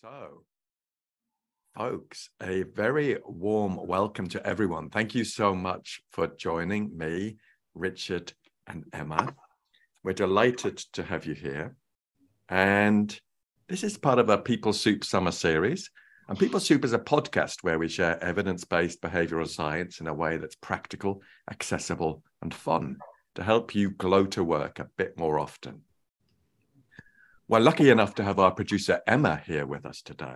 So, folks, a very warm welcome to everyone. Thank you so much for joining me, Richard and Emma. We're delighted to have you here. And this is part of our People Soup summer series. And People Soup is a podcast where we share evidence-based behavioral science in a way that's practical, accessible, and fun to help you glow to work a bit more often. We're lucky enough to have our producer, Emma, here with us today.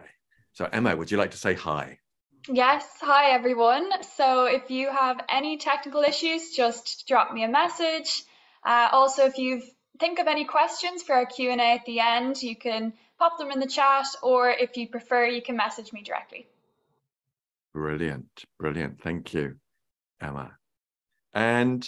So, Emma, would you like to say hi? Yes, hi everyone. So if you have any technical issues, just drop me a message. Also, if you think of any questions for our Q&A at the end, you can pop them in the chat, or if you prefer, you can message me directly. Brilliant, brilliant. Thank you, Emma. And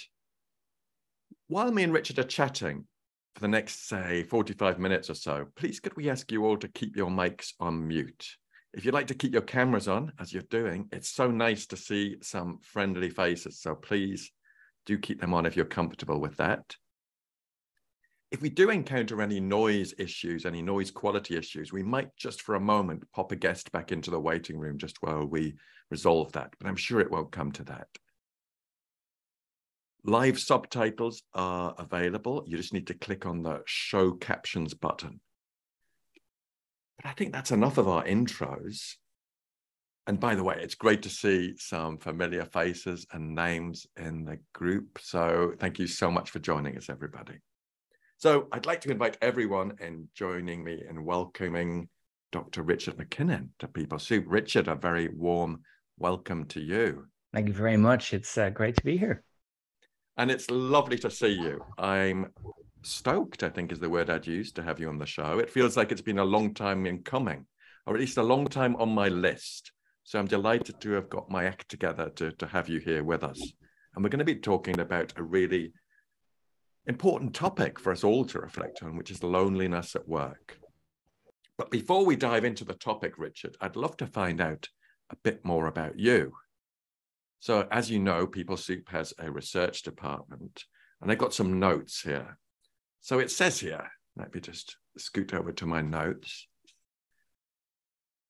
while me and Richard are chatting for the next, say, 45 minutes or so, please could we ask you all to keep your mics on mute? If you'd like to keep your cameras on, as you're doing, it's so nice to see some friendly faces. So please do keep them on if you're comfortable with that. If we do encounter any noise issues, any noise quality issues, we might just for a moment pop a guest back into the waiting room just while we resolve that, but I'm sure it won't come to that. Live subtitles are available. You just need to click on the show captions button. But I think that's enough of our intros. And by the way, it's great to see some familiar faces and names in the group. So thank you so much for joining us, everybody. So I'd like to invite everyone in joining me in welcoming Dr. Richard MacKinnon to People Soup. Richard, a very warm welcome to you. Thank you very much. It's great to be here. And it's lovely to see you. I'm stoked, I think is the word I'd use, to have you on the show. It feels like it's been a long time in coming, or at least a long time on my list. So I'm delighted to have got my act together to have you here with us. And we're going to be talking about a really important topic for us all to reflect on, which is loneliness at work. But before we dive into the topic, Richard, I'd love to find out a bit more about you. So as you know, People Soup has a research department, and I got some notes here. So it says here, let me just scoot over to my notes.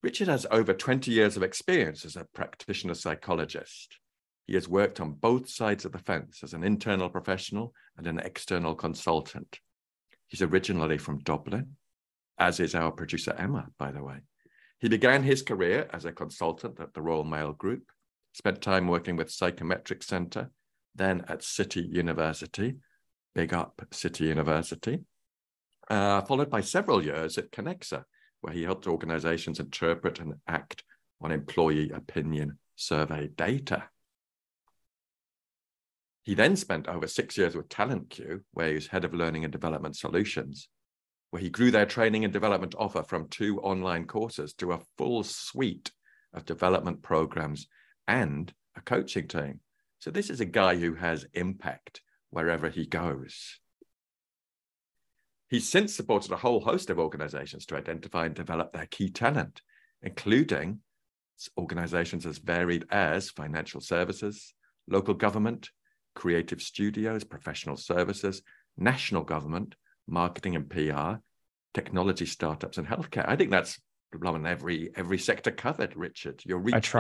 Richard has over 20 years of experience as a practitioner psychologist. He has worked on both sides of the fence as an internal professional and an external consultant. He's originally from Dublin, as is our producer, Emma, by the way. He began his career as a consultant at the Royal Mail Group, spent time working with Psychometric Centre, then at City University, big up City University, followed by several years at Connexa, where he helped organizations interpret and act on employee opinion survey data. He then spent over 6 years with TalentQ, where he was head of learning and development solutions, where he grew their training and development offer from 2 online courses to a full suite of development programs and a coaching team. So this is a guy who has impact wherever he goes. He's since supported a whole host of organizations to identify and develop their key talent, including organizations as varied as financial services, local government, creative studios, professional services, national government, marketing and PR, technology startups, and healthcare. I think that's every sector covered, Richard. Your reach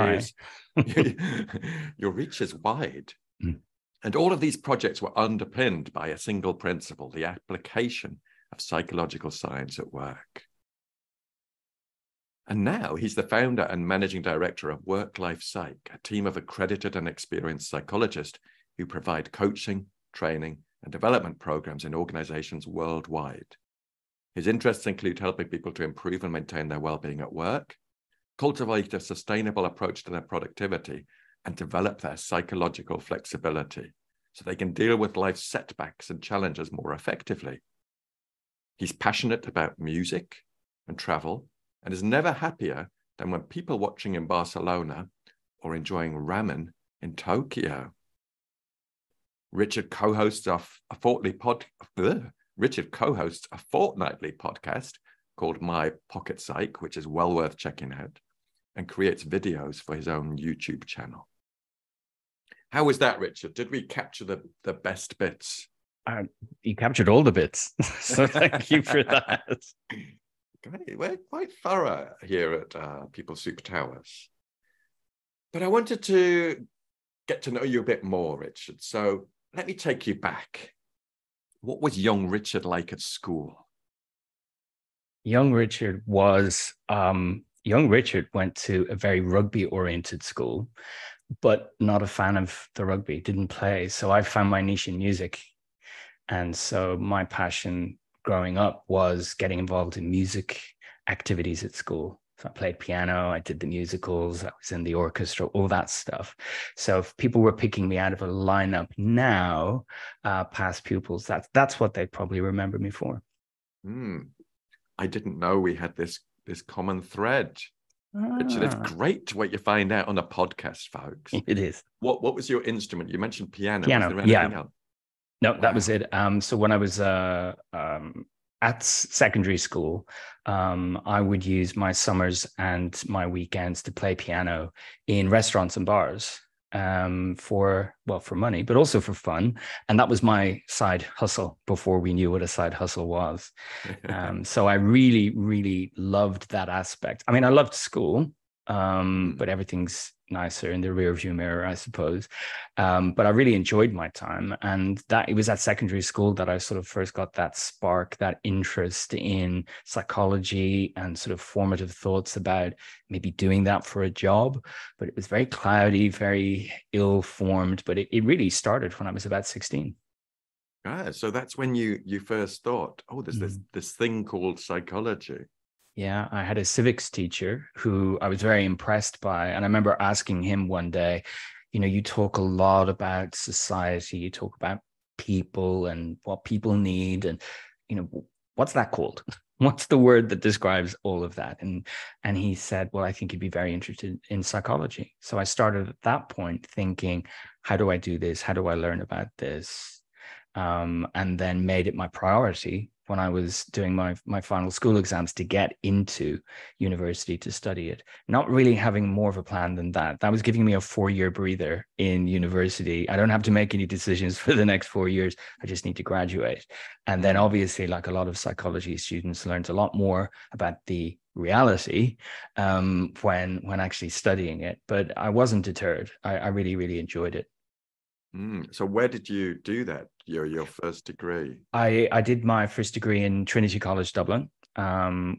is wide. Mm. And all of these projects were underpinned by a single principle, the application of psychological science at work. And now he's the founder and managing director of Work Life Psych, a team of accredited and experienced psychologists who provide coaching, training, and development programs in organizations worldwide. His interests include helping people to improve and maintain their well-being at work, cultivate a sustainable approach to their productivity, and develop their psychological flexibility so they can deal with life's setbacks and challenges more effectively. He's passionate about music and travel and is never happier than when people watching in Barcelona or enjoying ramen in Tokyo. Richard co-hosts a fortnightly podcast called My Pocket Psych, which is well worth checking out, and creates videos for his own YouTube channel. How was that, Richard? Did we capture the best bits? You captured all the bits, so thank you for that. Great. We're quite thorough here at People Supertowers. But I wanted to get to know you a bit more, Richard. So let me take you back. What was young Richard like at school? Young Richard went to a very rugby-oriented school, but not a fan of the rugby, didn't play. So I found my niche in music. And so my passion growing up was getting involved in music activities at school. So I played piano, I did the musicals, I was in the orchestra, all that stuff. So if people were picking me out of a lineup now, past pupils, that's what they probably remember me for. I didn't know we had this common thread. Richard, it's great what you find out on a podcast, folks. It is. What was your instrument? You mentioned piano. Piano, Was there anything else? No, that was it. So when I was at secondary school, I would use my summers and my weekends to play piano in restaurants and bars for money, but also for fun. And that was my side hustle before we knew what a side hustle was. So I really, really loved that aspect. I mean, I loved school, but everything's nicer in the rear view mirror, I suppose. But I really enjoyed my time, and that it was at secondary school that I sort of first got that spark, that interest in psychology and sort of formative thoughts about maybe doing that for a job. But it was very cloudy, very ill-formed, but it really started when I was about 16. So that's when you first thought, oh, there's this thing called psychology. Yeah, I had a civics teacher who I was very impressed by. And I remember asking him one day, you talk a lot about society, you talk about people and what people need. And, what's that called? What's the word that describes all of that? And he said, well, I think you'd be very interested in psychology. So I started at that point thinking, how do I do this? How do I learn about this? And then made it my priority when I was doing my final school exams to get into university to study it, not really having more of a plan than that. That was giving me a 4-year breather in university. I don't have to make any decisions for the next 4 years. I just need to graduate. And then obviously, like a lot of psychology students, learned a lot more about the reality when actually studying it. But I wasn't deterred. I really, really enjoyed it. So where did you do that, your first degree? I did my first degree in Trinity College Dublin,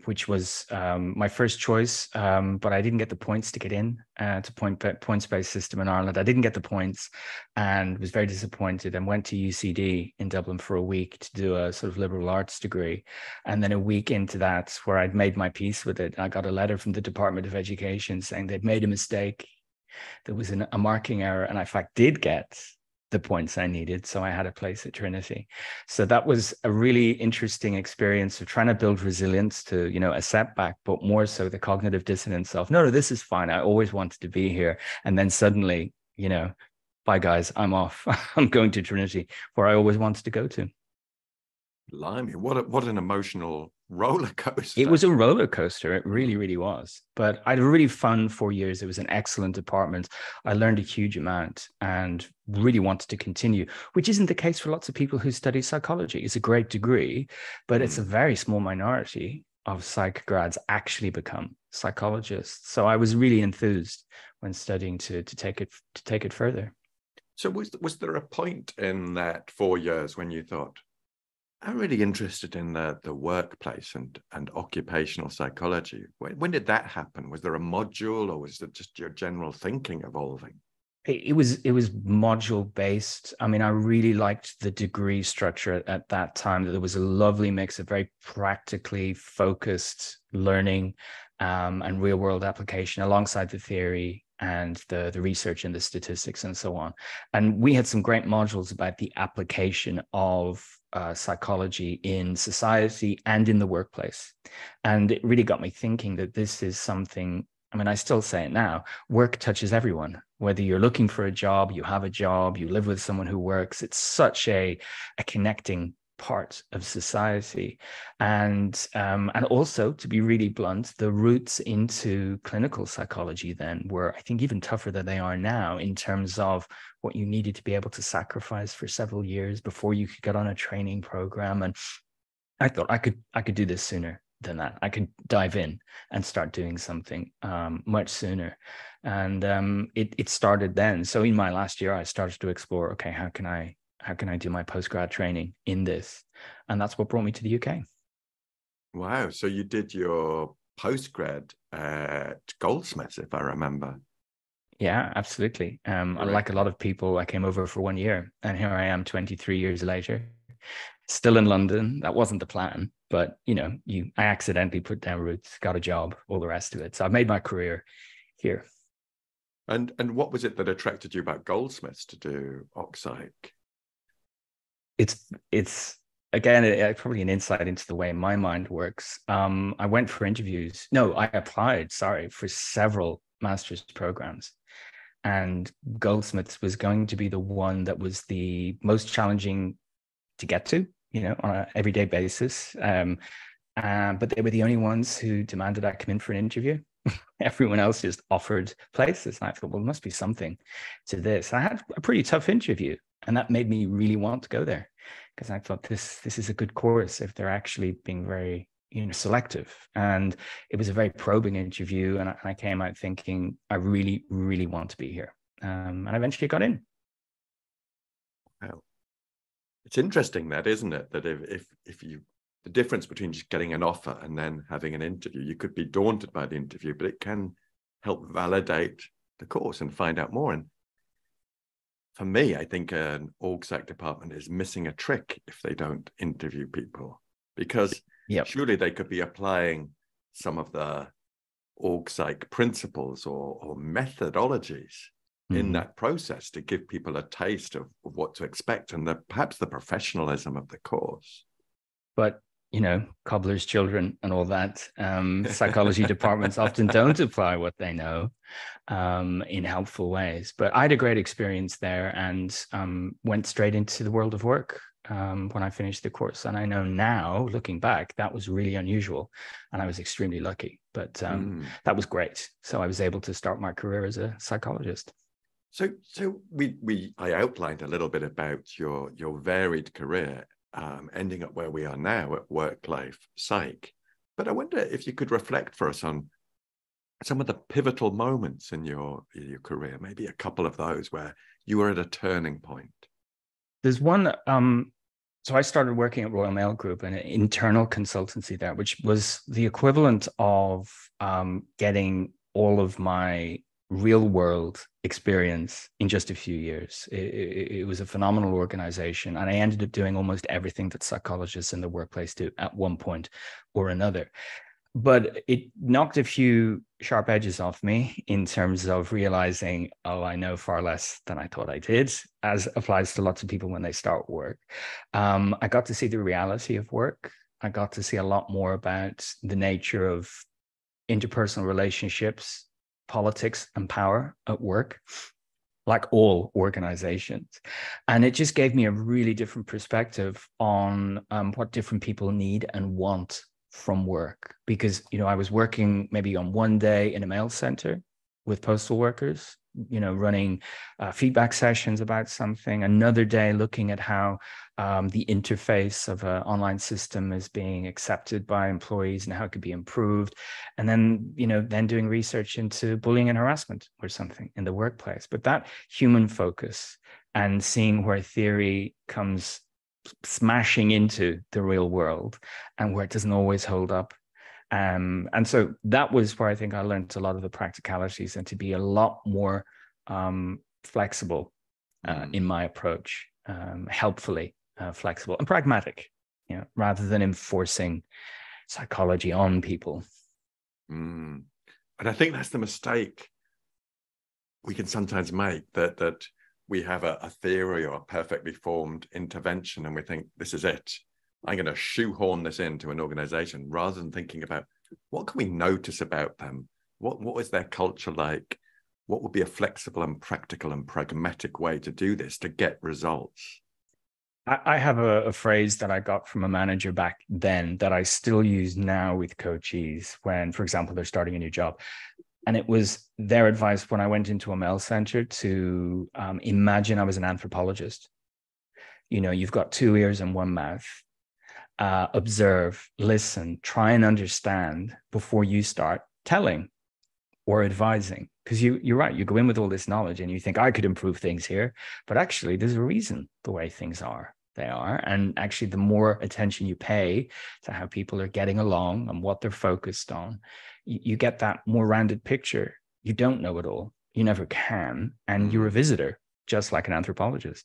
which was my first choice, but I didn't get the points to get in to points-based system in Ireland. I didn't get the points and was very disappointed, and went to UCD in Dublin for a week to do a sort of liberal arts degree. And then a week into that, where I'd made my peace with it, I got a letter from the Department of Education saying they'd made a mistake. There was a marking error, and I, in fact, did get the points I needed. So I had a place at Trinity. So that was a really interesting experience of trying to build resilience to, a setback, but more so the cognitive dissonance of, no, this is fine. I always wanted to be here. And then suddenly, bye guys, I'm off. I'm going to Trinity, where I always wanted to go to. Blimey, what an emotional roller coaster. It was a roller coaster. It really, really was. But I had a really fun 4 years. It was an excellent department. I learned a huge amount and really wanted to continue, which isn't the case for lots of people who study psychology. It's a great degree, but it's a very small minority of psych grads actually become psychologists. So I was really enthused when studying to take it further. So was there a point in that 4 years when you thought, I'm really interested in the workplace and occupational psychology? When did that happen? Was there a module, or was it just your general thinking evolving? It was module based. I mean, I really liked the degree structure at that time. That there was a lovely mix of very practically focused learning and real world application alongside the theory and the research and the statistics and so on. And we had some great modules about the application of psychology in society and in the workplace. And it really got me thinking that this is something, I mean, I still say it now, work touches everyone. Whether you're looking for a job, you have a job, you live with someone who works, it's such a connecting part of society. And also, to be really blunt, the roots into clinical psychology then were, I think, even tougher than they are now, in terms of what you needed to be able to sacrifice for several years before you could get on a training program. And I thought I could do this sooner than that. I could dive in and start doing something much sooner. And it started then. So in my last year, I started to explore, okay, how can I do my postgrad training in this? And that's what brought me to the UK. Wow. So you did your postgrad at Goldsmiths, if I remember. Yeah, absolutely. Unlike a lot of people, I came over for 1 year, and here I am 23 years later, still in London. That wasn't the plan, but I accidentally put down roots, got a job, all the rest of it. So I've made my career here. And what was it that attracted you about Goldsmiths to do OxPsych? It's again probably an insight into the way my mind works. I went for interviews. No, I applied, for several master's programs. And Goldsmiths was going to be the one that was the most challenging to get to, on an everyday basis. But they were the only ones who demanded I come in for an interview. Everyone else just offered places. And I thought, well, there must be something to this. I had a pretty tough interview, and that made me really want to go there, because I thought this is a good course if they're actually being very selective. And it was a very probing interview, and I came out thinking I really, really want to be here. And I eventually got in. Wow. It's interesting that, isn't it? That if you, the difference between just getting an offer and then having an interview, you could be daunted by the interview, but it can help validate the course and find out more. And for me, I think an OxPsych department is missing a trick if they don't interview people, because surely they could be applying some of the OxPsych principles or methodologies in that process to give people a taste of what to expect and perhaps the professionalism of the course. But cobbler's children and all that, psychology departments often don't apply what they know in helpful ways. But I had a great experience there, and went straight into the world of work when I finished the course. And I know now, looking back, that was really unusual, and I was extremely lucky. But that was great. So I was able to start my career as a psychologist. So I outlined a little bit about your varied career, ending up where we are now at Work-Life Psych. But I wonder if you could reflect for us on some of the pivotal moments in your career, maybe a couple of those where you were at a turning point. There's one. So I started working at Royal Mail Group, an internal consultancy there, which was the equivalent of getting all of my real world experience in just a few years. It was a phenomenal organization, and I ended up doing almost everything that psychologists in the workplace do at one point or another. But it knocked a few sharp edges off me in terms of realizing, I know far less than I thought I did, as applies to lots of people when they start work. I got to see the reality of work. I got to see a lot more about the nature of interpersonal relationships, politics, and power at work, like all organizations. And it just gave me a really different perspective on what different people need and want from work. Because, I was working maybe on one day in a mail center with postal workers, running feedback sessions about something, another day looking at how the interface of an online system is being accepted by employees and how it could be improved. And then, then doing research into bullying and harassment or something in the workplace. But that human focus and seeing where theory comes smashing into the real world and where it doesn't always hold up. And so that was where I think I learned a lot of the practicalities and to be a lot more flexible in my approach, helpfully flexible and pragmatic, rather than enforcing psychology on people. And I think that's the mistake we can sometimes make, that we have a theory or a perfectly formed intervention and we think this is it. I'm going to shoehorn this into an organization, rather than thinking about what can we notice about them? What is their culture like? What would be a flexible and practical and pragmatic way to do this to get results? I have a phrase that I got from a manager back then that I still use now with coachees when, for example, they're starting a new job. And it was their advice when I went into a mail center to imagine I was an anthropologist. You've got two ears and one mouth. observe, listen, try and understand before you start telling or advising. Because you're right, you go in with all this knowledge and you think, I could improve things here, but actually there's a reason the way things are. They are. And actually, the more attention you pay to how people are getting along and what they're focused on, you get that more rounded picture. You don't know it all. You never can. And you're a visitor, just like an anthropologist.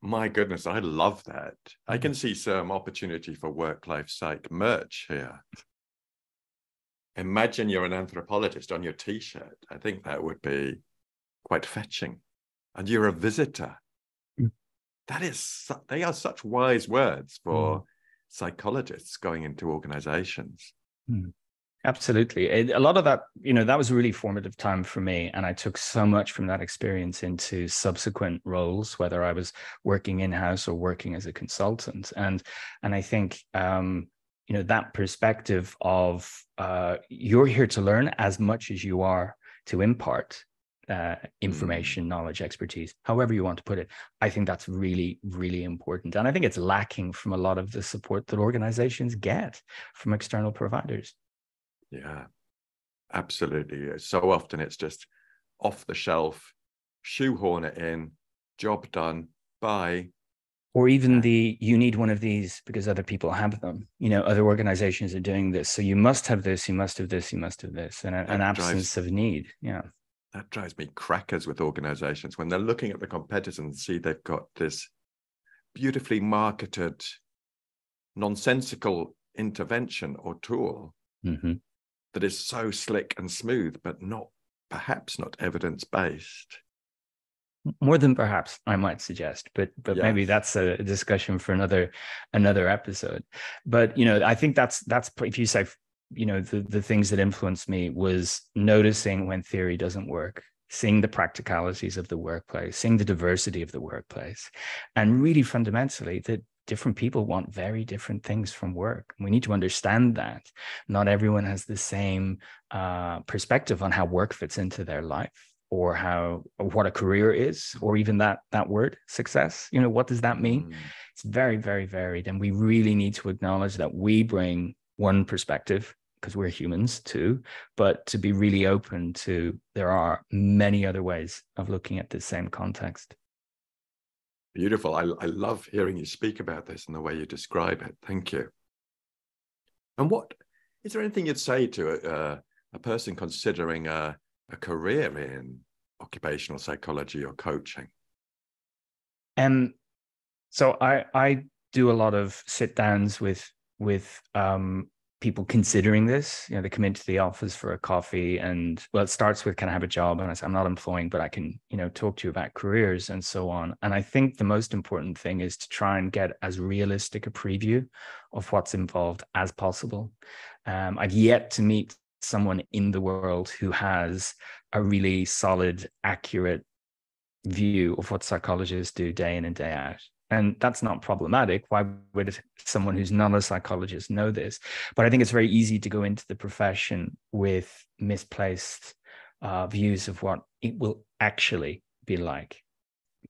My goodness, I love that. I can see some opportunity for work-life psych merch here. Imagine you're an anthropologist on your T-shirt. I think that would be quite fetching. And you're a visitor. They are such wise words for psychologists going into organizations. Absolutely. A lot of that, that was a really formative time for me. And I took so much from that experience into subsequent roles, whether I was working in-house or working as a consultant. And I think, that perspective of you're here to learn as much as you are to impart information, knowledge, expertise, however you want to put it. I think that's really, really important. And I think it's lacking from a lot of the support that organizations get from external providers. Yeah, absolutely. So often it's just off the shelf, shoehorn it in, job done, bye. Or even you need one of these because other people have them. Other organizations are doing this. So you must have this, you must have this, you must have this, and an absence of need. Yeah. That drives me crackers with organizations when they're looking at the competitors and see they've got this beautifully marketed, nonsensical intervention or tool that is so slick and smooth, but perhaps not evidence-based. More than perhaps, I might suggest, but yes. Maybe that's a discussion for another episode. But I think that's if you say the things that influenced me was noticing when theory doesn't work, seeing the practicalities of the workplace, seeing the diversity of the workplace, and really fundamentally that different people want very different things from work. We need to understand that not everyone has the same perspective on how work fits into their life, or what a career is, or even that word success. What does that mean? It's very, very varied. And we really need to acknowledge that we bring one perspective because we're humans too, but to be really open to there are many other ways of looking at the same context. Beautiful. I love hearing you speak about this and the way you describe it. Thank you. And is there anything you'd say to a person considering a career in occupational psychology or coaching? So I do a lot of sit downs with people considering this. They come into the office for a coffee and, well, it starts with, can I have a job? And I say, I'm not employing, but I can, talk to you about careers and so on. And I think the most important thing is to try and get as realistic a preview of what's involved as possible. I've yet to meet someone in the world who has a really solid, accurate view of what psychologists do day in and day out. And that's not problematic. Why would someone who's not a psychologist know this? But I think it's very easy to go into the profession with misplaced views of what it will actually be like.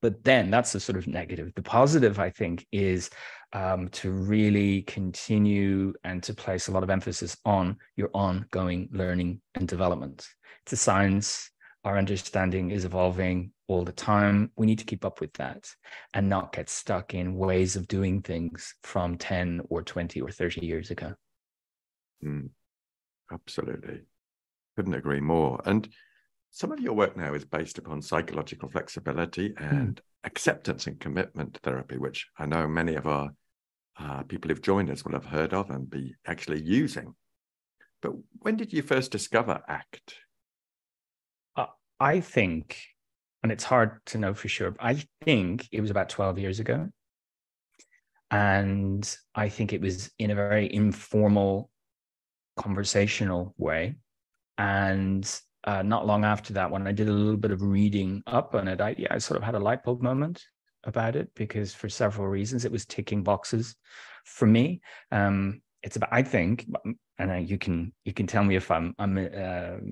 But then that's the sort of negative. The positive, I think, is to really continue and to place a lot of emphasis on your ongoing learning and development. It's a science. Our understanding is evolving all the time. We need to keep up with that and not get stuck in ways of doing things from 10 or 20 or 30 years ago. Absolutely. Couldn't agree more. And some of your work now is based upon psychological flexibility and acceptance and commitment therapy, which I know many of our people who've joined us will have heard of and be actually using. But when did you first discover ACT? I think, and it's hard to know for sure, but I think it was about 12 years ago. And I think it was in a very informal, conversational way. And not long after that, when I did a little bit of reading up on it, I sort of had a light bulb moment about it, because for several reasons, it was ticking boxes for me. It's about, I think, and you can tell me if I'm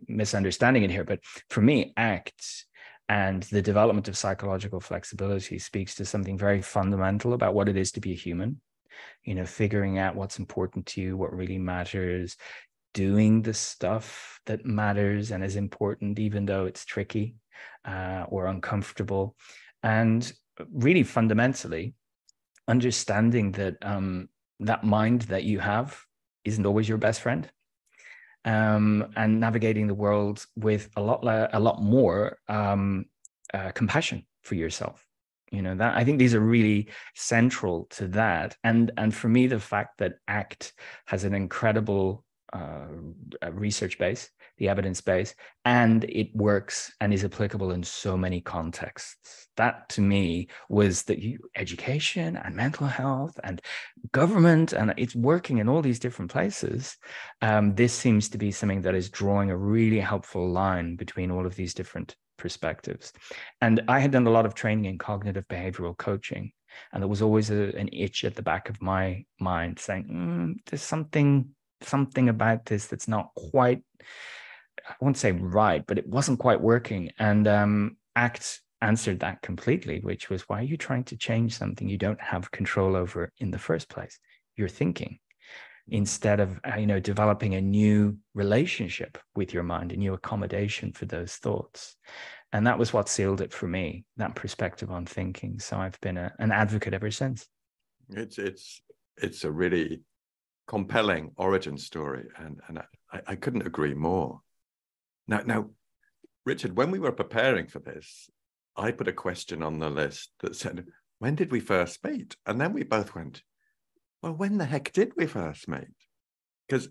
misunderstanding it here, but for me, ACT and the development of psychological flexibility speaks to something very fundamental about what it is to be a human. figuring out what's important to you, what really matters, doing the stuff that matters and is important, even though it's tricky or uncomfortable. And really fundamentally, understanding that that mind that you have isn't always your best friend, and navigating the world with a lot more compassion for yourself. That I think these are really central to that. And for me, the fact that ACT has an incredible research base, the evidence base, and it works and is applicable in so many contexts. That to me was that education and mental health and government, and it's working in all these different places. This seems to be something that is drawing a really helpful line between all of these different perspectives. And I had done a lot of training in cognitive behavioral coaching, and there was always an itch at the back of my mind saying, there's something about this that's not quite, I won't say right, but it wasn't quite working. And ACT answered that completely, which was, why are you trying to change something you don't have control over in the first place? You're thinking, instead of developing a new relationship with your mind, a new accommodation for those thoughts. And that was what sealed it for me, that perspective on thinking. So I've been an advocate ever since. It's a really compelling origin story, and I couldn't agree more. Now, Richard, when we were preparing for this, I put a question on the list that said, when did we first meet? And then we both went, well, when the heck did we first meet? Because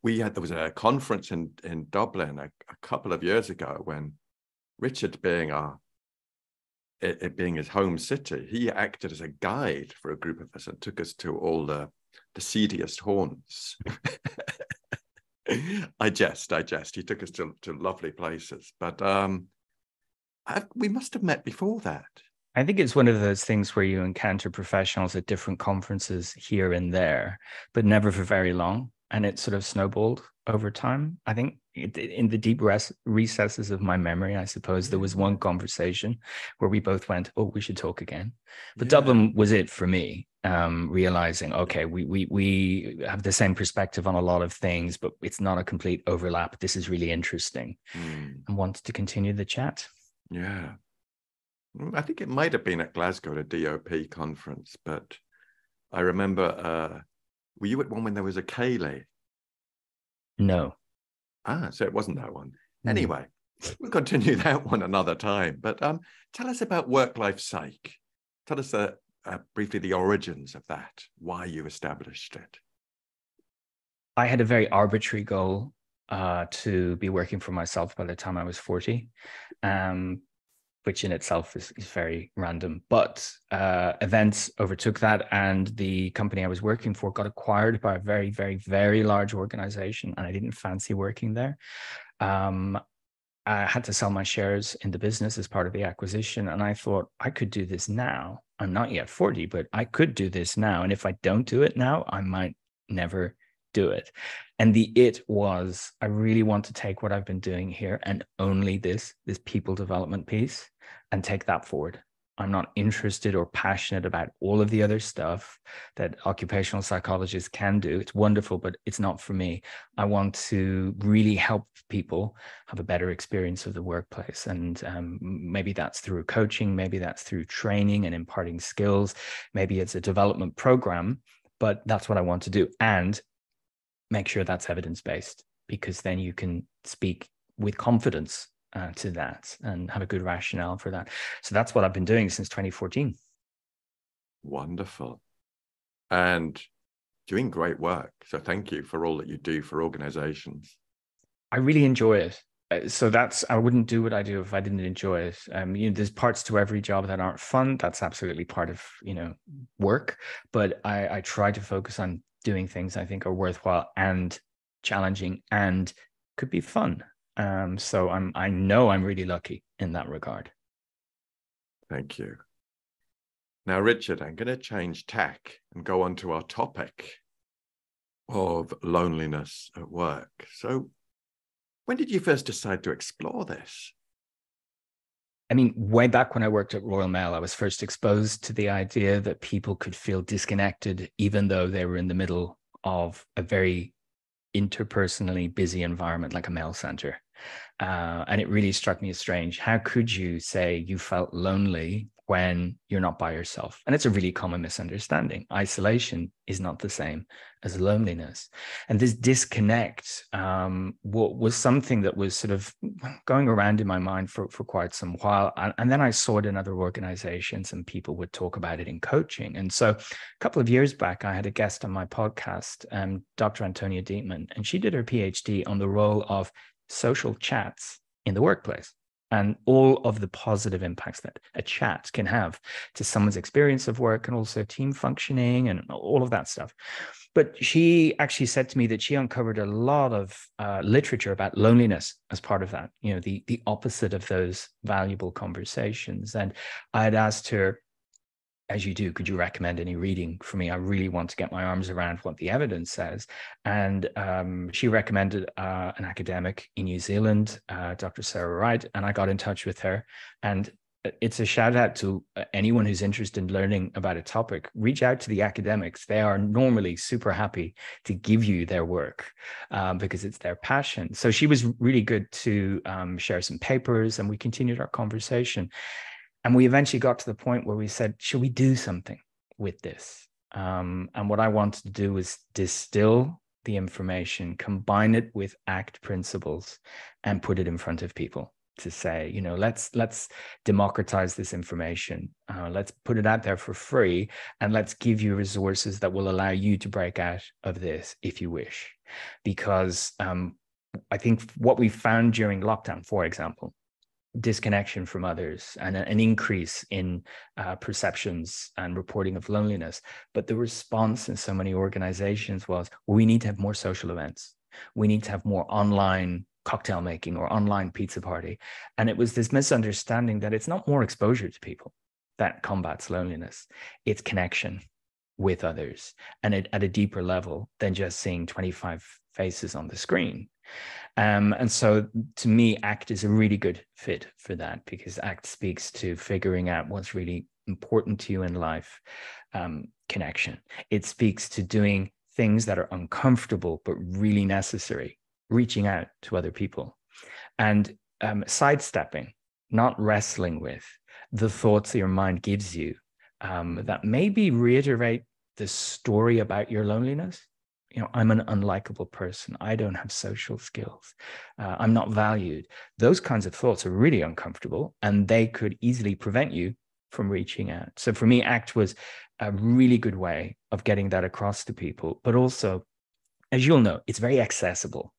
there was a conference in Dublin a couple of years ago when Richard, being his home city, he acted as a guide for a group of us and took us to all the seediest haunts. I jest. He took us to lovely places, but we must have met before that. I think it's one of those things where you encounter professionals at different conferences here and there, but never for very long. And it sort of snowballed over time. I think in the deep recesses of my memory, I suppose there was one conversation where we both went, oh, we should talk again. But Dublin was it for me, realizing, okay, we have the same perspective on a lot of things, but it's not a complete overlap. This is really interesting, and wanted to continue the chat. Yeah. I think it might have been at Glasgow, the DOP conference, but I remember, were you at one when there was a Ceilidh? No. So it wasn't that one. Anyway, we'll continue that one another time. But tell us about Work-Life Psych. Tell us briefly the origins of that, why you established it. I had a very arbitrary goal to be working for myself by the time I was 40. Which in itself is very random. But events overtook that, and the company I was working for got acquired by a very, very, very large organization, and I didn't fancy working there. I had to sell my shares in the business as part of the acquisition, and I thought, I could do this now. I'm not yet 40, but I could do this now. And if I don't do it now, I might never do it. And it was, I really want to take what I've been doing here and only this people development piece and take that forward. I'm not interested or passionate about all of the other stuff that occupational psychologists can do. It's wonderful, but it's not for me. I want to really help people have a better experience of the workplace. And maybe that's through coaching, maybe that's through training and imparting skills. Maybe it's a development program, but that's what I want to do. And make sure that's evidence-based, because then you can speak with confidence to that and have a good rationale for that. So that's what I've been doing since 2014. Wonderful. And doing great work. So thank you for all that you do for organizations. I really enjoy it. So I wouldn't do what I do if I didn't enjoy it. There's parts to every job that aren't fun. That's absolutely part of, work. But I try to focus on doing things I think are worthwhile and challenging and could be fun. So I know I'm really lucky in that regard. Thank you. Now, Richard, I'm going to change tack and go on to our topic of loneliness at work. So when did you first decide to explore this? I mean, way back when I worked at Royal Mail, I was first exposed to the idea that people could feel disconnected, even though they were in the middle of a very interpersonally busy environment like a mail center. And it really struck me as strange. How could you say you felt lonely when you're not by yourself? And it's a really common misunderstanding. Isolation is not the same as loneliness. And this disconnect was something that was sort of going around in my mind for quite some while. And then I saw it in other organizations, and people would talk about it in coaching. And so a couple of years back, I had a guest on my podcast, Dr. Antonia Dietman, and she did her PhD on the role of social chats in the workplace and all of the positive impacts that a chat can have to someone's experience of work and also team functioning and all of that stuff. But she actually said to me that she uncovered a lot of literature about loneliness as part of that, you know, the opposite of those valuable conversations. And I had asked her, as you do, could you recommend any reading for me? I really want to get my arms around what the evidence says. And she recommended an academic in New Zealand, Dr. Sarah Wright, and I got in touch with her. And it's a shout out to anyone who's interested in learning about a topic. Reach out to the academics. They are normally super happy to give you their work because it's their passion. So she was really good to share some papers, and we continued our conversation. And we eventually got to the point where we said, should we do something with this? And what I wanted to do was distill the information, combine it with ACT principles, and put it in front of people to say, you know, let's democratize this information. Let's put it out there for free, and let's give you resources that will allow you to break out of this if you wish. Because I think what we found during lockdown, for example, disconnection from others and an increase in perceptions and reporting of loneliness. But the response in so many organizations was, well, we need to have more social events. We need to have more online cocktail making or online pizza party. And it was this misunderstanding that it's not more exposure to people that combats loneliness. It's connection with others, and at a deeper level than just seeing 25 faces on the screen. And so to me, ACT is a really good fit for that, because ACT speaks to figuring out what's really important to you in life, connection. It speaks to doing things that are uncomfortable but really necessary, reaching out to other people, and sidestepping, not wrestling with the thoughts that your mind gives you that maybe reiterate the story about your loneliness. You know, I'm an unlikable person. I don't have social skills. I'm not valued. Those kinds of thoughts are really uncomfortable, and they could easily prevent you from reaching out. So for me, ACT was a really good way of getting that across to people. But also, as you'll know, it's very accessible.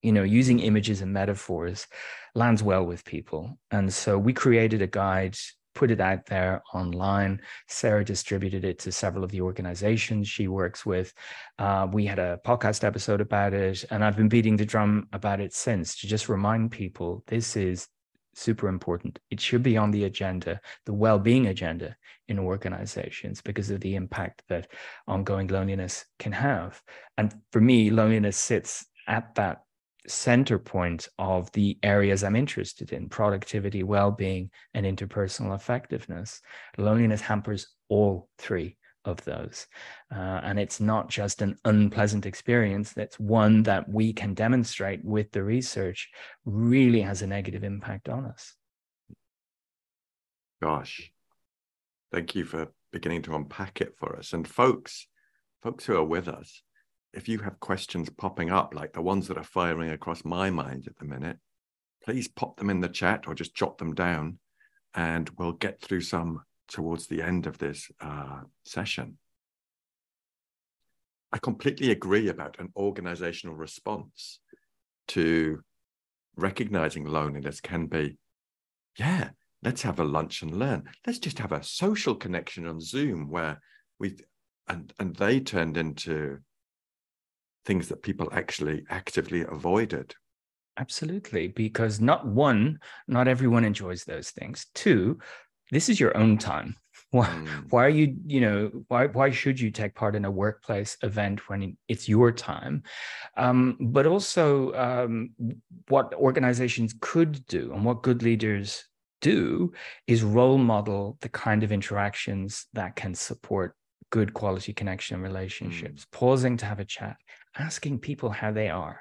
You know, using images and metaphors lands well with people. And so we created a guide, put it out there online. Sarah distributed it to several of the organizations she works with. We had a podcast episode about it, and I've been beating the drum about it since, to just remind people this is super important. It should be on the agenda, the well-being agenda in organizations, because of the impact that ongoing loneliness can have. And for me, loneliness sits at that center point of the areas I'm interested in: productivity, well-being, and interpersonal effectiveness. Loneliness hampers all three of those. And it's not just an unpleasant experience. That's one that we can demonstrate with the research really has a negative impact on us. Gosh, thank you for beginning to unpack it for us. And folks who are with us, if you have questions popping up, like the ones that are firing across my mind at the minute, please pop them in the chat or just jot them down, and we'll get through some towards the end of this session. I completely agree about an organizational response to recognizing loneliness can be, yeah, let's have a lunch and learn. Let's just have a social connection on Zoom where and they turned into things that people actually actively avoided. Absolutely, because not everyone enjoys those things. Two, this is your own time. Why are you, why should you take part in a workplace event when it's your time? But also what organizations could do, and what good leaders do is role model the kind of interactions that can support good quality connection and relationships, pausing to have a chat, asking people how they are,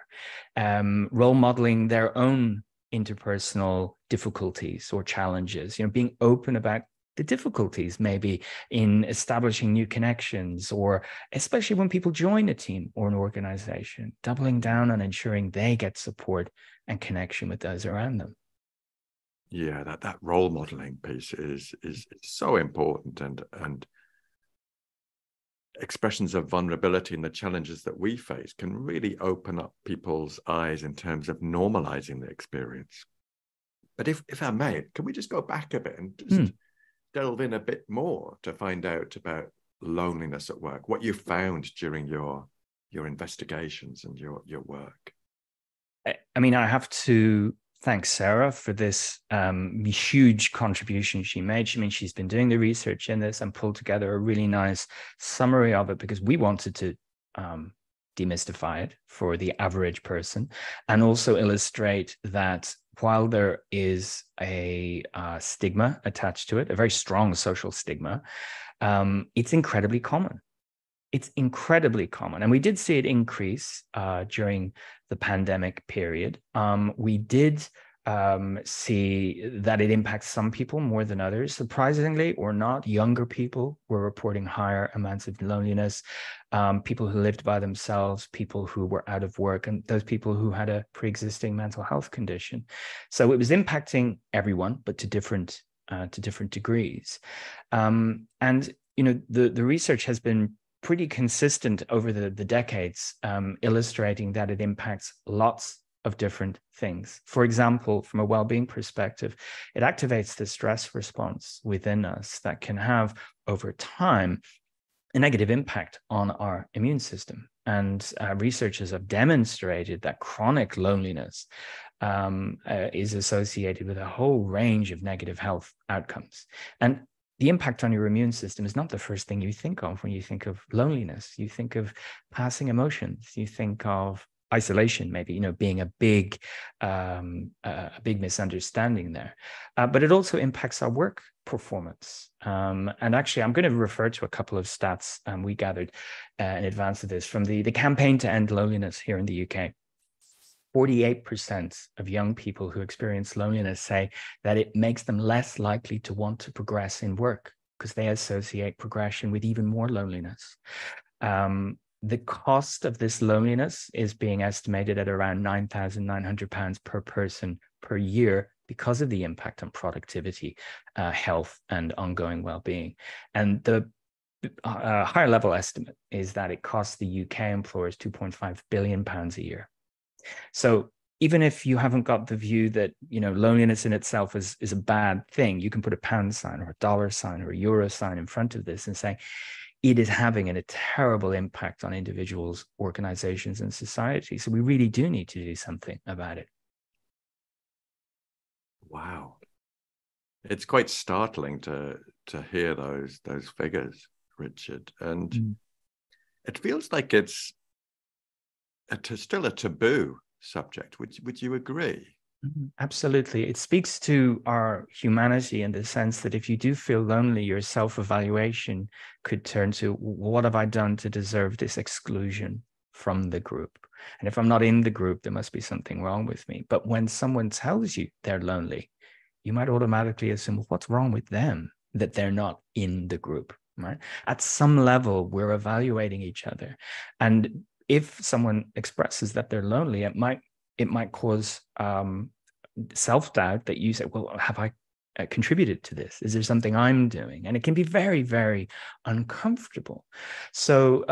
role modeling their own interpersonal difficulties or challenges, being open about the difficulties maybe in establishing new connections, or especially when people join a team or an organization, doubling down on ensuring they get support and connection with those around them. Yeah, that role modeling piece is so important, and expressions of vulnerability and the challenges that we face can really open up people's eyes in terms of normalizing the experience. But if I may, can we just go back a bit and just delve in a bit more to find out about loneliness at work, what you found during your investigations and your work? I mean, I have to thank Sarah for this huge contribution she made. She's been doing the research in this and pulled together a really nice summary of it, because we wanted to demystify it for the average person, and also illustrate that while there is a stigma attached to it, a very strong social stigma, it's incredibly common. It's incredibly common. And we did see it increase during the pandemic period. We did see that it impacts some people more than others. Surprisingly or not, younger people were reporting higher amounts of loneliness, people who lived by themselves, people who were out of work, and those people who had a pre-existing mental health condition. So it was impacting everyone, but to different degrees. And the research has been pretty consistent over the decades, illustrating that it impacts lots of different things. For example, from a well-being perspective, it activates the stress response within us that can have, over time, a negative impact on our immune system. And researchers have demonstrated that chronic loneliness is associated with a whole range of negative health outcomes. And the impact on your immune system is not the first thing you think of when you think of loneliness. You think of passing emotions. You think of isolation, maybe, being a big misunderstanding there. But it also impacts our work performance. And actually, I'm going to refer to a couple of stats we gathered in advance of this from the campaign to end loneliness here in the UK. 48% of young people who experience loneliness say that it makes them less likely to want to progress in work, because they associate progression with even more loneliness. The cost of this loneliness is being estimated at around £9,900 per person per year, because of the impact on productivity, health, and ongoing well-being. And the higher level estimate is that it costs the UK employers £2.5 billion a year. So even if you haven't got the view that, loneliness in itself is a bad thing, you can put a pound sign or a dollar sign or a euro sign in front of this and say, it is having a terrible impact on individuals, organizations, and society. So we really do need to do something about it. Wow. It's quite startling to hear those figures, Richard. And it feels like it's still a taboo subject. Would you agree? Absolutely. It speaks to our humanity in the sense that if you do feel lonely, your self-evaluation could turn to, what have I done to deserve this exclusion from the group? And if I'm not in the group, there must be something wrong with me. But when someone tells you they're lonely, you might automatically assume, what's wrong with them that they're not in the group, right? At some level, we're evaluating each other. And if someone expresses that they're lonely, it might cause self-doubt, that you say, well, have I contributed to this? Is there something I'm doing? And it can be very, very uncomfortable. So,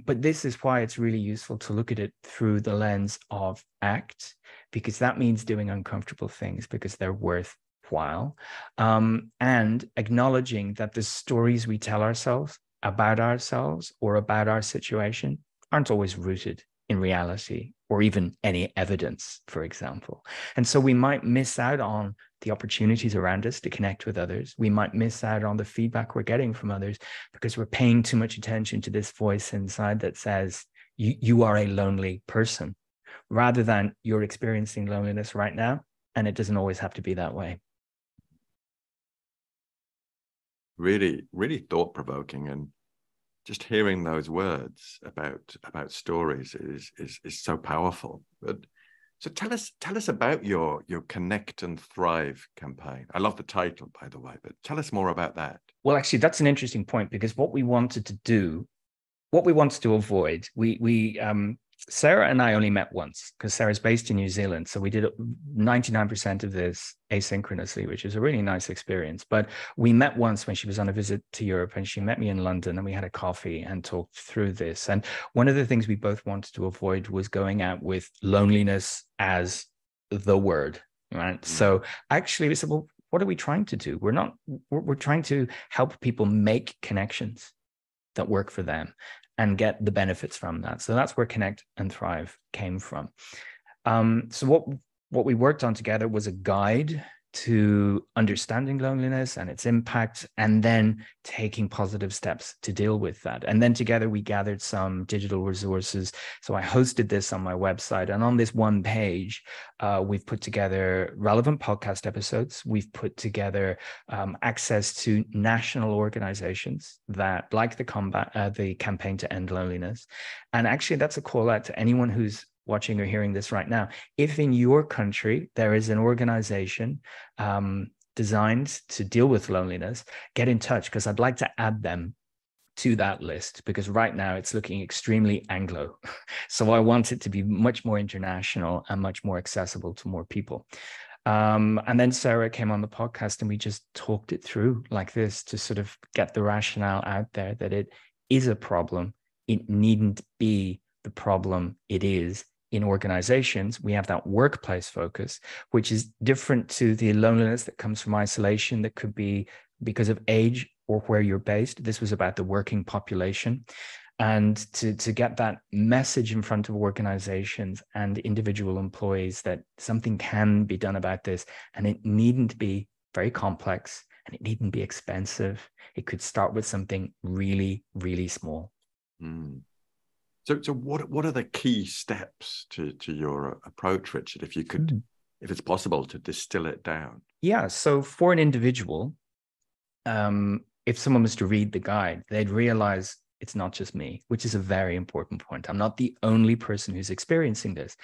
but this is why it's really useful to look at it through the lens of ACT, because that means doing uncomfortable things because they're worthwhile, and acknowledging that the stories we tell ourselves about ourselves or about our situation aren't always rooted in reality or even any evidence, for example. And so we might miss out on the opportunities around us to connect with others. We might miss out on the feedback we're getting from others because we're paying too much attention to this voice inside that says, you are a lonely person, rather than you're experiencing loneliness right now, and it doesn't always have to be that way. Really, really thought-provoking, and just hearing those words about stories is so powerful. But so tell us about your Connect and Thrive campaign. I love the title, by the way, but tell us more about that. Well, actually, that's an interesting point, because what we wanted to avoid, Sarah and I only met once, because Sarah's based in New Zealand. So we did 99% of this asynchronously, which is a really nice experience. But we met once when she was on a visit to Europe, and she met me in London, and we had a coffee and talked through this. And one of the things we both wanted to avoid was going out with loneliness as the word, right? So actually we said, well, what are we trying to do? We're trying to help people make connections that work for them and get the benefits from that. So that's where Connect and Thrive came from. So what we worked on together was a guide to understanding loneliness and its impact, and then taking positive steps to deal with that. And then together we gathered some digital resources. So I hosted this on my website, and on this one page, we've put together relevant podcast episodes. We've put together access to national organizations that, like the campaign to end loneliness. And actually, that's a call out to anyone who's watching or hearing this right now. If in your country there is an organization designed to deal with loneliness, get in touch, because I'd like to add them to that list, because right now it's looking extremely Anglo. So I want it to be much more international and much more accessible to more people. And then Sarah came on the podcast, and we just talked it through like this to sort of get the rationale out there that it is a problem. It needn't be the problem it is in organizations. We have that workplace focus, which is different to the loneliness that comes from isolation, that could be because of age or where you're based. This was about the working population. And to get that message in front of organizations and individual employees that something can be done about this, and it needn't be very complex, and it needn't be expensive. It could start with something really, really small. Mm. So what are the key steps to your approach, Richard, if you could, if it's possible, to distill it down? Yeah. So for an individual, if someone was to read the guide, they'd realize it's not just me, which is a very important point. I'm not the only person who's experiencing this.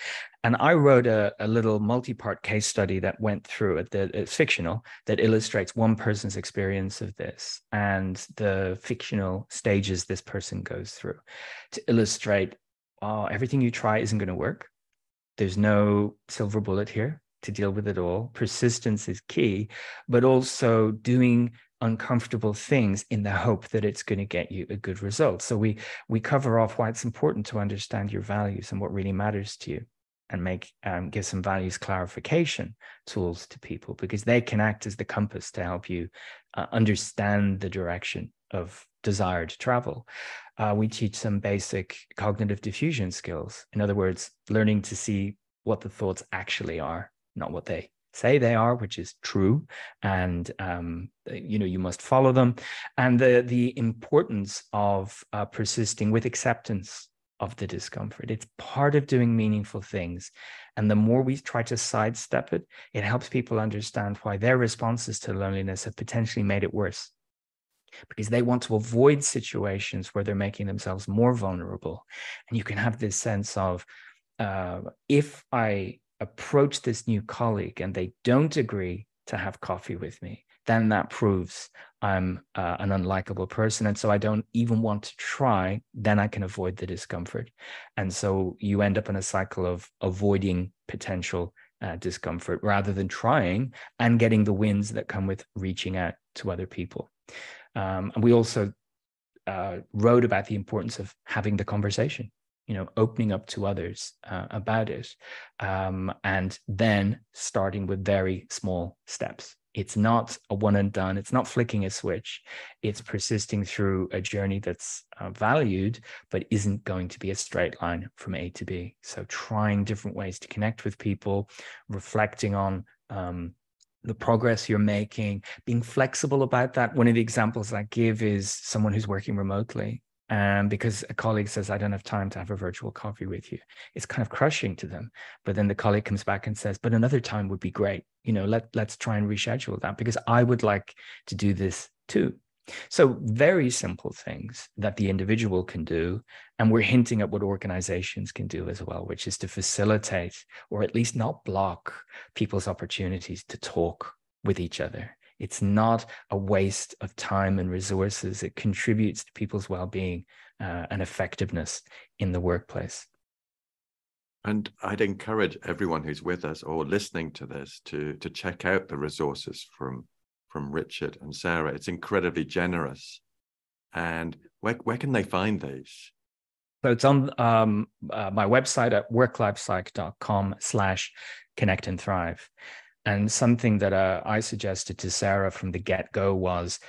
And I wrote a little multi-part case study that went through it, that it's fictional, that illustrates one person's experience of this and the fictional stages this person goes through, to illustrate, everything you try isn't going to work. There's no silver bullet here to deal with it all. Persistence is key, but also doing uncomfortable things in the hope that it's going to get you a good result. So we cover off why it's important to understand your values and what really matters to you, and give some values clarification tools to people, because they can act as the compass to help you understand the direction of desired travel. We teach some basic cognitive diffusion skills. In other words, learning to see what the thoughts actually are, not what they say they are, which is true, and you must follow them, and the importance of persisting with acceptance of the discomfort. It's part of doing meaningful things, and the more we try to sidestep it, it helps people understand why their responses to loneliness have potentially made it worse, because they want to avoid situations where they're making themselves more vulnerable. And you can have this sense of, if I approach this new colleague and they don't agree to have coffee with me, then that proves I'm an unlikable person. And so I don't even want to try, then I can avoid the discomfort. And so you end up in a cycle of avoiding potential discomfort rather than trying and getting the wins that come with reaching out to other people. And we also wrote about the importance of having the conversation, opening up to others about it, and then starting with very small steps. It's not a one and done. It's not flicking a switch. It's persisting through a journey that's valued, but isn't going to be a straight line from A to B. So trying different ways to connect with people, reflecting on the progress you're making, being flexible about that. One of the examples I give is someone who's working remotely. Because a colleague says, I don't have time to have a virtual coffee with you. It's kind of crushing to them. But then the colleague comes back and says, but another time would be great. Let's try and reschedule that, because I would like to do this too. So very simple things that the individual can do. And we're hinting at what organizations can do as well, which is to facilitate or at least not block people's opportunities to talk with each other. It's not a waste of time and resources. It contributes to people's well-being and effectiveness in the workplace. And I'd encourage everyone who's with us or listening to this to check out the resources from Richard and Sarah. It's incredibly generous. And where can they find these? So it's on my website at worklifepsych.com/connect and thrive. And something that I suggested to Sarah from the get-go was,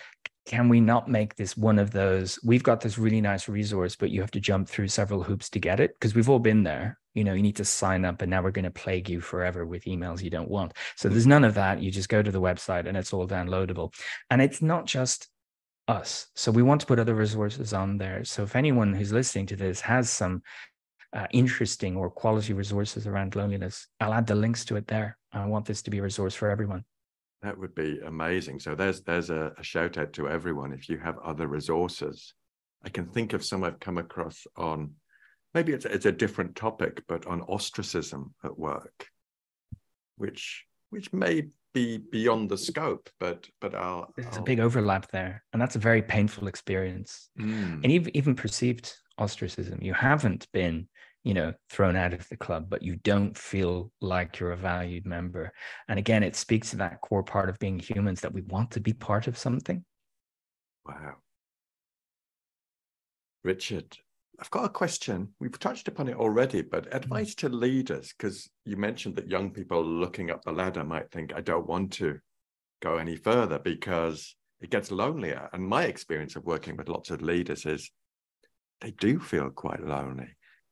can we not make this one of those, we've got this really nice resource, but you have to jump through several hoops to get it? Because we've all been there. You know, you need to sign up and now we're going to plague you forever with emails you don't want. So there's none of that. You just go to the website and it's all downloadable. And it's not just us. So we want to put other resources on there. So if anyone who's listening to this has some interesting or quality resources around loneliness, I'll add the links to it there. I want this to be a resource for everyone. That would be amazing. So there's a shout out to everyone. If you have other resources, I can think of some I've come across on, maybe it's a different topic, but on ostracism at work, which may be beyond the scope, but there's a big overlap there, and that's a very painful experience. And even perceived ostracism, you haven't been, you know, thrown out of the club, but you don't feel like you're a valued member. And again, it speaks to that core part of being humans, that we want to be part of something. Wow. Richard, I've got a question. We've touched upon it already, but advice to leaders, because you mentioned that young people looking up the ladder might think, I don't want to go any further because it gets lonelier. And my experience of working with lots of leaders is they do feel quite lonely.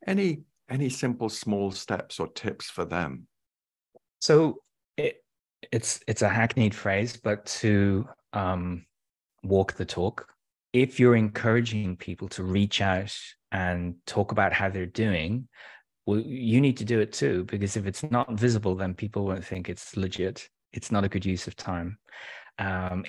Any simple small steps or tips for them? So it's a hackneyed phrase, but to walk the talk. If you're encouraging people to reach out and talk about how they're doing, well, you need to do it too, because if it's not visible, then people won't think it's legit. It's not a good use of time.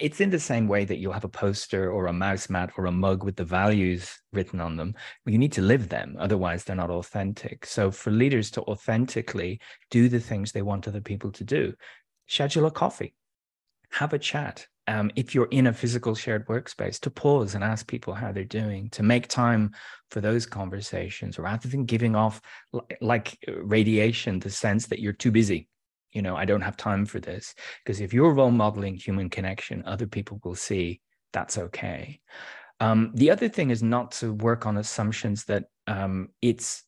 It's in the same way that you'll have a poster or a mouse mat or a mug with the values written on them. You need to live them. Otherwise, they're not authentic. So for leaders to authentically do the things they want other people to do, schedule a coffee, have a chat. If you're in a physical shared workspace, to pause and ask people how they're doing, to make time for those conversations, rather than giving off like radiation, the sense that you're too busy. You know, I don't have time for this. Because if you're role modeling human connection, other people will see that's okay. The other thing is not to work on assumptions that it's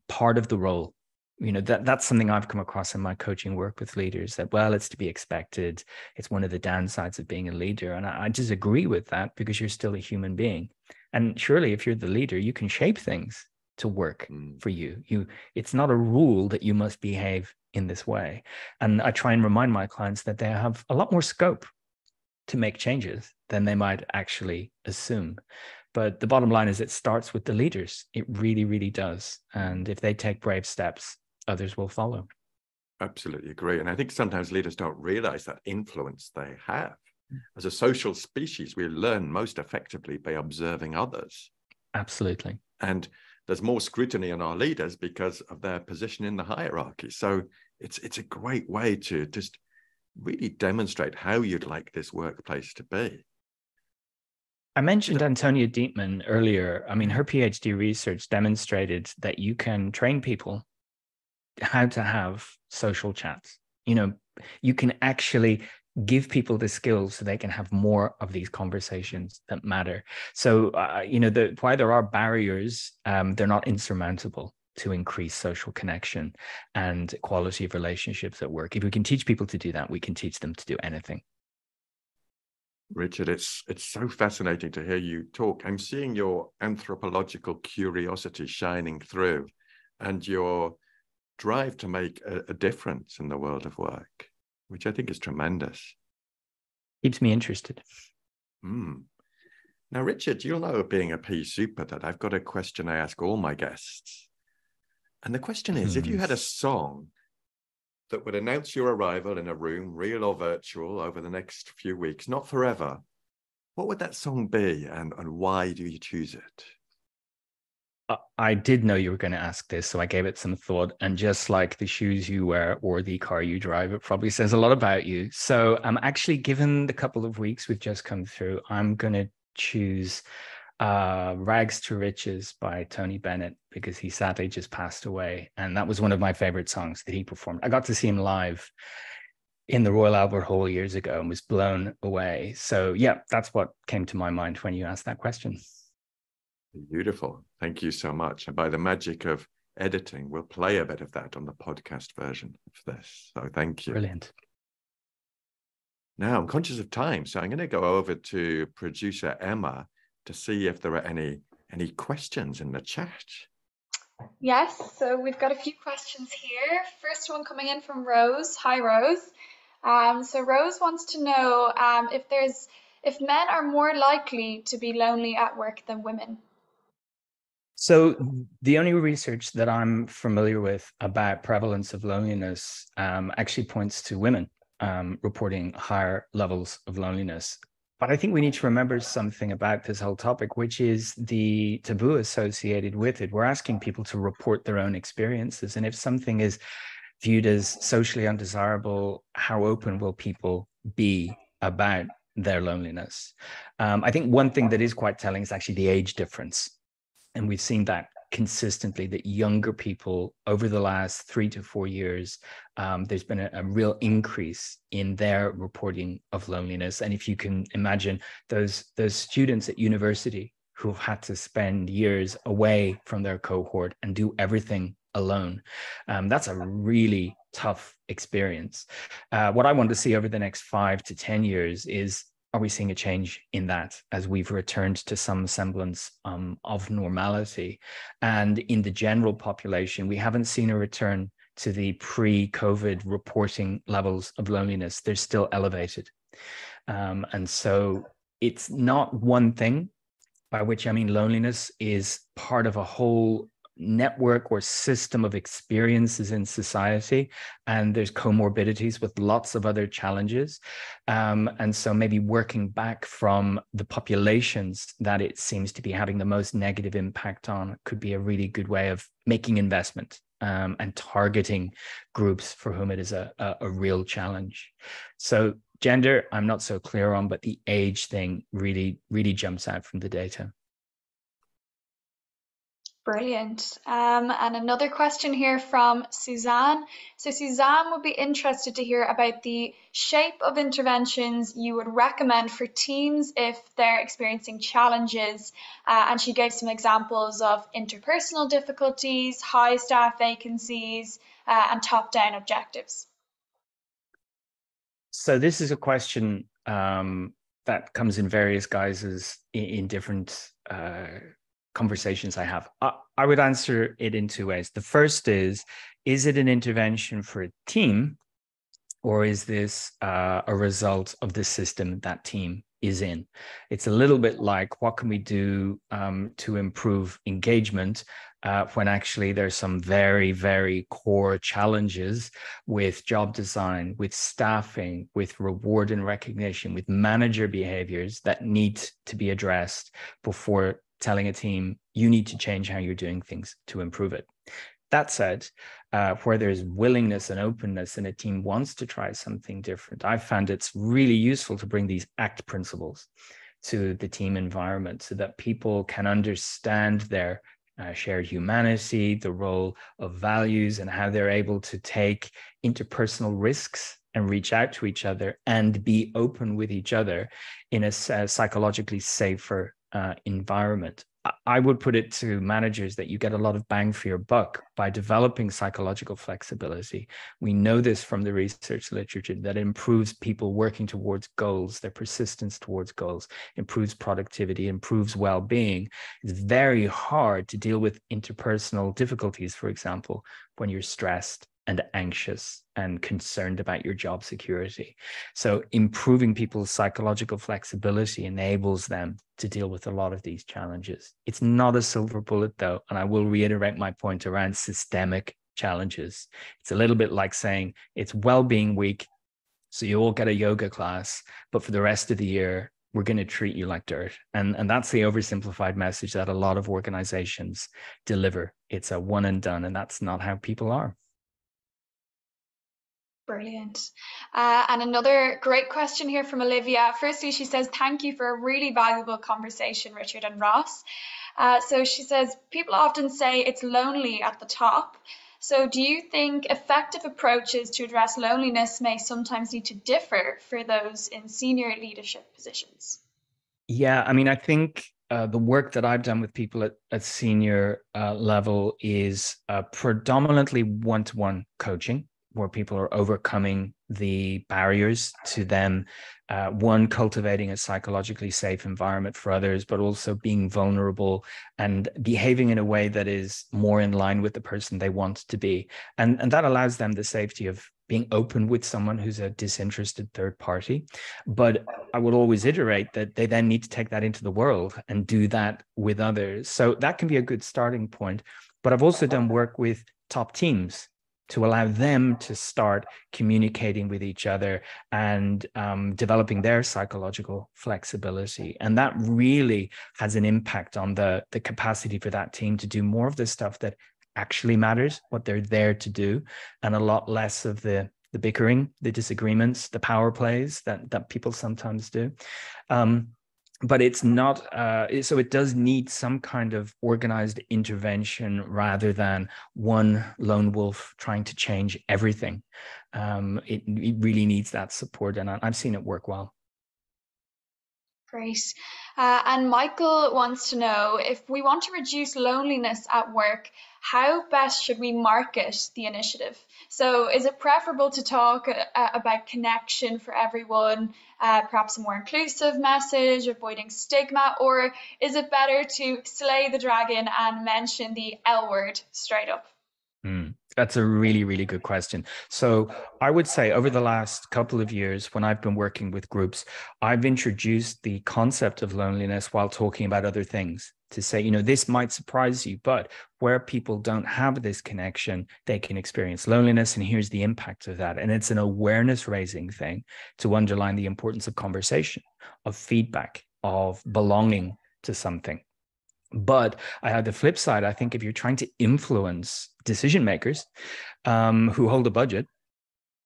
part of the role. You know, that's something I've come across in my coaching work with leaders, that, well, it's to be expected. It's one of the downsides of being a leader. And I disagree with that, because you're still a human being. And surely if you're the leader, you can shape things to work for you. It's not a rule that you must behave in this way. And I try and remind my clients that they have a lot more scope to make changes than they might actually assume. But the bottom line is, it starts with the leaders. It really, really does. And if they take brave steps, others will follow. Absolutely agree. And I think sometimes leaders don't realize that influence they have. As a social species, we learn most effectively by observing others. Absolutely. And there's more scrutiny on our leaders because of their position in the hierarchy. So it's a great way to just really demonstrate how you'd like this workplace to be. I mentioned Antonia Dietman earlier. I mean, her PhD research demonstrated that you can train people how to have social chats. You know, you can actually give people the skills so they can have more of these conversations that matter. So, you know, why there are barriers, they're not insurmountable to increase social connection and quality of relationships at work. If we can teach people to do that, we can teach them to do anything. Richard, it's so fascinating to hear you talk. I'm seeing your anthropological curiosity shining through, and your drive to make a difference in the world of work, which I think is tremendous. Keeps me interested. Now, Richard, you'll know, being a P Super, that I've got a question I ask all my guests. And the question is, if you had a song that would announce your arrival in a room, real or virtual, over the next few weeks, not forever, what would that song be, and why do you choose it? I did know you were going to ask this, so I gave it some thought. And just like the shoes you wear or the car you drive, it probably says a lot about you. So I'm actually, given the couple of weeks we've just come through, I'm going to choose Rags to Riches by Tony Bennett, because he sadly just passed away. And that was one of my favorite songs that he performed. I got to see him live in the Royal Albert Hall years ago and was blown away. So yeah, that's what came to my mind when you asked that question. Beautiful. Thank you so much. And by the magic of editing, we'll play a bit of that on the podcast version of this. So thank you. Brilliant. Now I'm conscious of time, so I'm going to go over to producer Emma to see if there are any questions in the chat. Yes, so we've got a few questions here. First one coming in from Rose. Hi, Rose. So Rose wants to know if men are more likely to be lonely at work than women. So the only research that I'm familiar with about prevalence of loneliness actually points to women reporting higher levels of loneliness. But I think we need to remember something about this whole topic, which is the taboo associated with it. We're asking people to report their own experiences. And if something is viewed as socially undesirable, how open will people be about their loneliness? I think one thing that is quite telling is actually the age difference. And we've seen that consistently, that younger people over the last 3 to 4 years, there's been a real increase in their reporting of loneliness. And if you can imagine those students at university who've had to spend years away from their cohort and do everything alone, that's a really tough experience. What I want to see over the next 5 to 10 years is, are we seeing a change in that as we've returned to some semblance of normality? And in the general population, we haven't seen a return to the pre-COVID reporting levels of loneliness. They're still elevated. And so it's not one thing, by which I mean loneliness is part of a whole network or system of experiences in society, and there's comorbidities with lots of other challenges, and so maybe working back from the populations that it seems to be having the most negative impact on could be a really good way of making investment and targeting groups for whom it is a real challenge. So gender, I'm not so clear on, but the age thing really jumps out from the data. Brilliant. And another question here from Suzanne. So Suzanne would be interested to hear about the shape of interventions you would recommend for teams if they're experiencing challenges. And she gave some examples of interpersonal difficulties, high staff vacancies, and top-down objectives. So this is a question that comes in various guises in different conversations I have. I would answer it in 2 ways. The first is it an intervention for a team, or is this a result of the system that team is in? It's a little bit like, what can we do to improve engagement when actually there's some very, very core challenges with job design, with staffing, with reward and recognition, with manager behaviors that need to be addressed before telling a team, you need to change how you're doing things to improve it. That said, where there's willingness and openness and a team wants to try something different, I've found it's really useful to bring these ACT principles to the team environment so that people can understand their shared humanity, the role of values, and how they're able to take interpersonal risks and reach out to each other and be open with each other in a psychologically safer environment. I would put it to managers that you get a lot of bang for your buck by developing psychological flexibility. We know this from the research literature, that it improves people working towards goals, their persistence towards goals, improves productivity, improves well-being. It's very hard to deal with interpersonal difficulties, for example, when you're stressed and anxious and concerned about your job security. So improving people's psychological flexibility enables them to deal with a lot of these challenges. It's not a silver bullet though, and I will reiterate my point around systemic challenges. It's a little bit like saying it's well-being week, so you all get a yoga class, but for the rest of the year, we're going to treat you like dirt. And that's the oversimplified message that a lot of organizations deliver. It's a one and done, and that's not how people are. Brilliant. And another great question here from Olivia. Firstly, she says, thank you for a really valuable conversation, Richard and Ross. So she says, people often say it's lonely at the top. So do you think effective approaches to address loneliness may sometimes need to differ for those in senior leadership positions? Yeah, I mean, I think the work that I've done with people at senior level is predominantly one-to-one coaching, where people are overcoming the barriers to them, one, cultivating a psychologically safe environment for others, but also being vulnerable and behaving in a way that is more in line with the person they want to be. And that allows them the safety of being open with someone who's a disinterested third party. But I will always iterate that they then need to take that into the world and do that with others. So that can be a good starting point. But I've also done work with top teams to allow them to start communicating with each other and developing their psychological flexibility. And that really has an impact on the capacity for that team to do more of the stuff that actually matters, what they're there to do, and a lot less of the bickering, the disagreements, the power plays that people sometimes do. But it's not, so it does need some kind of organized intervention rather than one lone wolf trying to change everything. It really needs that support, and I've seen it work well. Great. And Michael wants to know, if we want to reduce loneliness at work, how best should we market the initiative? So is it preferable to talk about connection for everyone, perhaps a more inclusive message, avoiding stigma, or is it better to slay the dragon and mention the L word straight up? That's a really, really good question. So I would say over the last couple of years, when I've been working with groups, I've introduced the concept of loneliness while talking about other things to say, you know, this might surprise you, but where people don't have this connection, they can experience loneliness. And here's the impact of that. And it's an awareness raising thing to underline the importance of conversation, of feedback, of belonging to something. But I had the flip side. I think if you're trying to influence decision makers who hold a budget,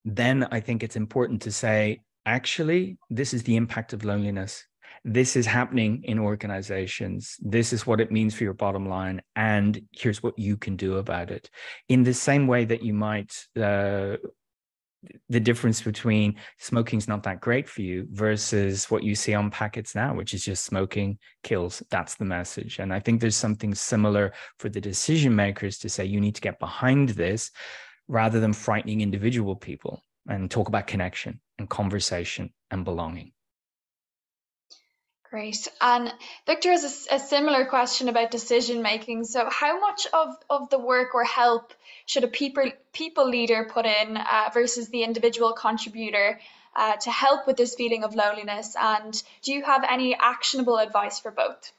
then I think it's important to say, actually, this is the impact of loneliness. This is happening in organizations. This is what it means for your bottom line. And here's what you can do about it. In the same way that you might the difference between smoking's not that great for you versus what you see on packets now, which is just smoking kills. That's the message. And I think there's something similar for the decision makers to say, you need to get behind this rather than frightening individual people, and talk about connection and conversation and belonging. Great. And Victor has a similar question about decision making. So how much of the work or help should a people leader put in versus the individual contributor to help with this feeling of loneliness? And do you have any actionable advice for both?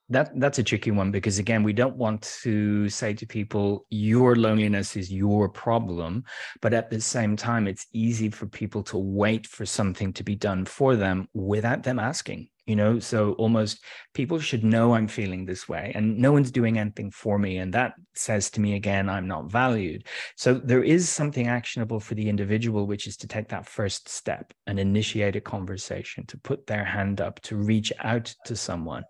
That's a tricky one, because again, we don't want to say to people, your loneliness is your problem. But at the same time, it's easy for people to wait for something to be done for them without them asking. You know, so almost people should know I'm feeling this way and no one's doing anything for me. And that says to me, again, I'm not valued. So there is something actionable for the individual, which is to take that first step and initiate a conversation, to put their hand up, to reach out to someone.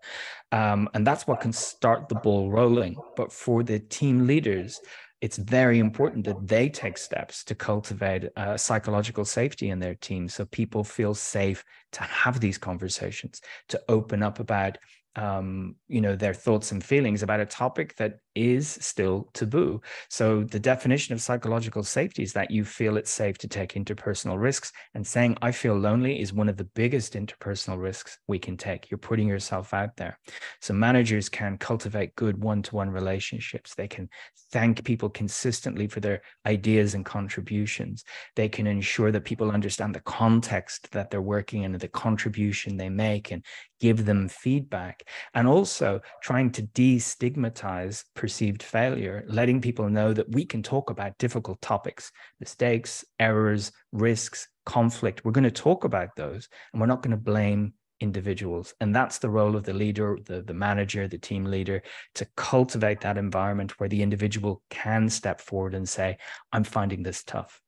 And that's what can start the ball rolling. But for the team leaders, it's very important that they take steps to cultivate psychological safety in their team, so people feel safe to have these conversations, to open up about their thoughts and feelings about a topic that is still taboo. So the definition of psychological safety is that you feel it's safe to take interpersonal risks, and saying I feel lonely is one of the biggest interpersonal risks we can take. You're putting yourself out there. So managers can cultivate good one-to-one relationships. They can thank people consistently for their ideas and contributions. They can ensure that people understand the context that they're working in and the contribution they make, and give them feedback. And also trying to destigmatize perceived failure, letting people know that we can talk about difficult topics, mistakes, errors, risks, conflict. We're going to talk about those, and we're not going to blame individuals. And that's the role of the leader, the manager, the team leader, to cultivate that environment where the individual can step forward and say, I'm finding this tough.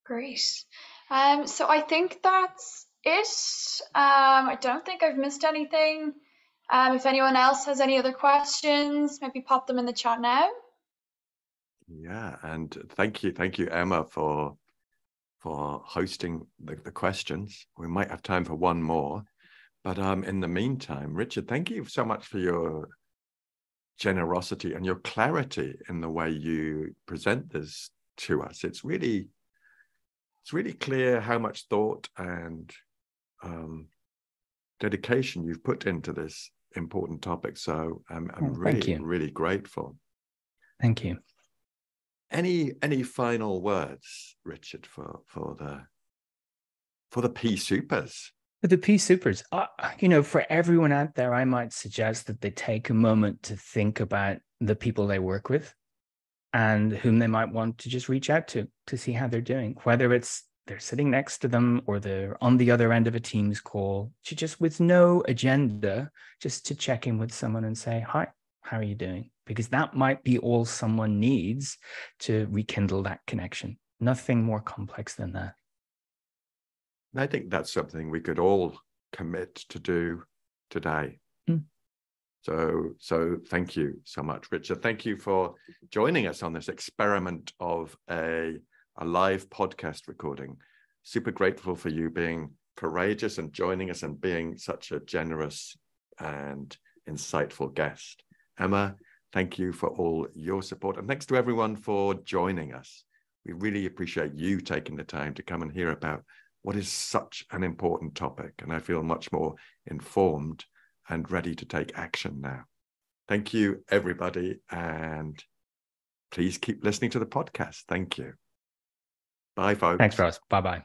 Great. So I think that's it. I don't think I've missed anything. If anyone else has any other questions, maybe pop them in the chat now. Yeah, and thank you, Emma, for hosting the questions. We might have time for one more, but in the meantime, Richard, thank you so much for your generosity and your clarity in the way you present this to us. It's really clear how much thought and dedication you've put into this important topic. So I'm really grateful. Thank you. Any final words, Richard, for the P Supers? For the P Supers, for everyone out there, I might suggest that they take a moment to think about the people they work with and whom they might want to just reach out to see how they're doing, whether it's they're sitting next to them or they're on the other end of a Teams call, to just with no agenda, just to check in with someone and say, hi, how are you doing? Because that might be all someone needs to rekindle that connection. Nothing more complex than that. I think that's something we could all commit to do today. So thank you so much, Richard. Thank you for joining us on this experiment of a live podcast recording. Super grateful for you being courageous and joining us and being such a generous and insightful guest. Emma, thank you for all your support. And thanks to everyone for joining us. We really appreciate you taking the time to come and hear about what is such an important topic. And I feel much more informed and ready to take action now. Thank you, everybody. And please keep listening to the podcast. Thank you. Bye, folks. Thanks, Ross. Bye-bye.